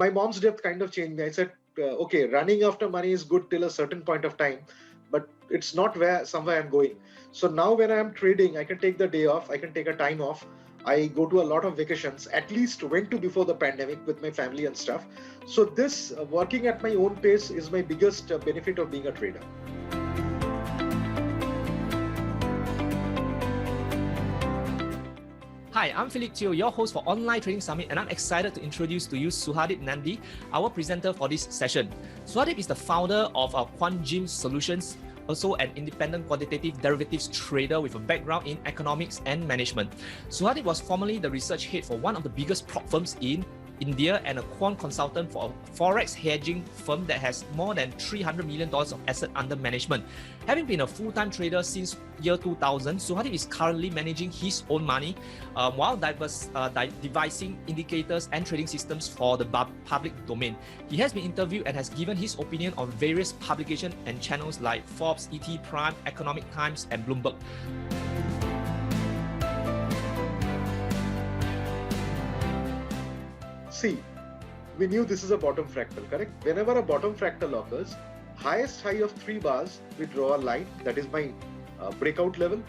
my mom's death kind of changed me. I said, okay, running after money is good till a certain point of time, but it's not where somewhere I'm going. So now when I'm trading, I can take the day off, I can take a time off. I go to a lot of vacations, at least went to before the pandemic with my family and stuff. So this working at my own pace is my biggest benefit of being a trader. Hi, I'm Philip Teo, your host for Online Trading Summit, and I'm excited to introduce to you Suhadip Nandi, our presenter for this session. Suhadip is the founder of Quantgym Solutions, also an independent quantitative derivatives trader with a background in economics and management. Suhadip was formerly the research head for one of the biggest prop firms in India and a quant consultant for a forex hedging firm that has more than $300 million of asset under management. Having been a full-time trader since year 2000, Suhadip is currently managing his own money while devising indicators and trading systems for the public domain. He has been interviewed and has given his opinion on various publications and channels like Forbes, ET Prime, Economic Times, and Bloomberg. See, we knew this is a bottom fractal, correct? Whenever a bottom fractal occurs, highest high of 3 bars, we draw a line, that is my breakout level.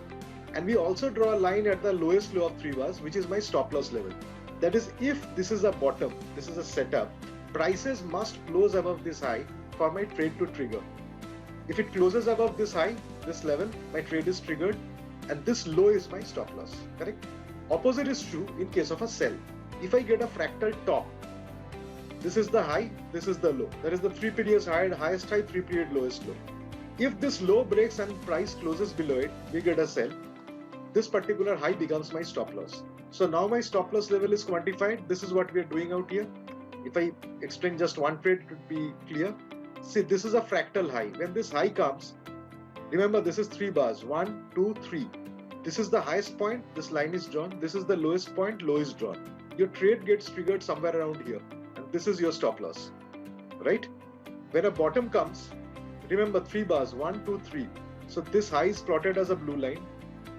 And we also draw a line at the lowest low of 3 bars, which is my stop loss level. That is, if this is a bottom, this is a setup, prices must close above this high for my trade to trigger. If it closes above this high, this level, my trade is triggered, and this low is my stop loss, correct? Opposite is true in case of a sell. If I get a fractal top, this is the high, this is the low. That is the 3 periods high, highest high, 3 period lowest low. If this low breaks and price closes below it, we get a sell. This particular high becomes my stop loss. So now my stop loss level is quantified. This is what we are doing out here. If I explain just one trade, it would be clear. See, this is a fractal high. When this high comes, remember this is 3 bars, 1, 2, 3. This is the highest point, this line is drawn. This is the lowest point, low is drawn. Your trade gets triggered somewhere around here, and this is your stop loss, right? When a bottom comes, remember 3 bars, 1, 2, 3. So this high is plotted as a blue line,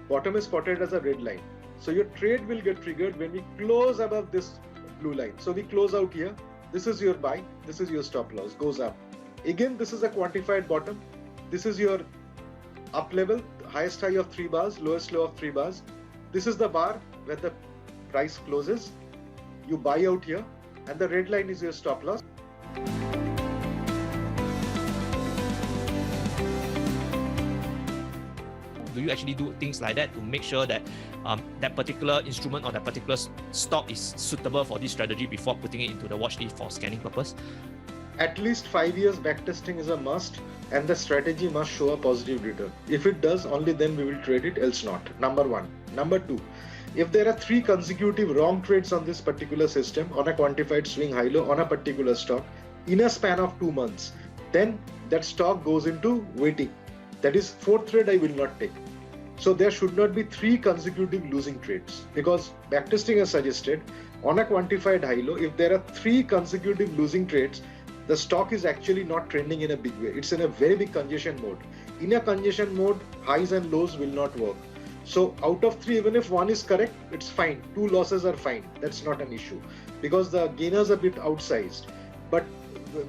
bottom is plotted as a red line. So your trade will get triggered when we close above this blue line. So we close out here, this is your buy, this is your stop loss, goes up. Again, this is a quantified bottom, this is your up level, highest high of 3 bars, lowest low of 3 bars. This is the bar where the price closes. You buy out here, and the red line is your stop loss. Do you actually do things like that to make sure that that particular instrument or that particular stock is suitable for this strategy before putting it into the watch list for scanning purpose? At least 5 years backtesting is a must, and the strategy must show a positive return. If it does, only then we will trade it, else not. Number one. Number two, if there are 3 consecutive wrong trades on this particular system, on a quantified swing high low on a particular stock in a span of 2 months, then that stock goes into waiting. That is, 4th trade I will not take. So there should not be 3 consecutive losing trades, because backtesting has suggested on a quantified high low, if there are 3 consecutive losing trades, the stock is actually not trending in a big way. It's in a very big congestion mode. In a congestion mode, highs and lows will not work. So out of 3, even if 1 is correct, it's fine. 2 losses are fine. That's not an issue, because the gainers are a bit outsized. But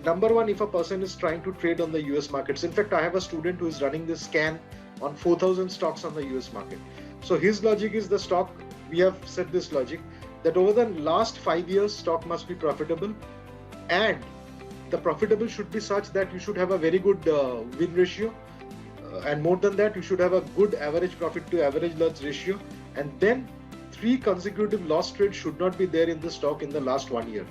number one, if a person is trying to trade on the US markets, in fact, I have a student who is running this scan on 4,000 stocks on the US market. So his logic is the stock, we have set this logic, that over the last 5 years, stock must be profitable, and the profitable should be such that you should have a very good win ratio. And more than that, you should have a good average profit to average loss ratio. And then 3 consecutive loss trades should not be there in the stock in the last 1 year.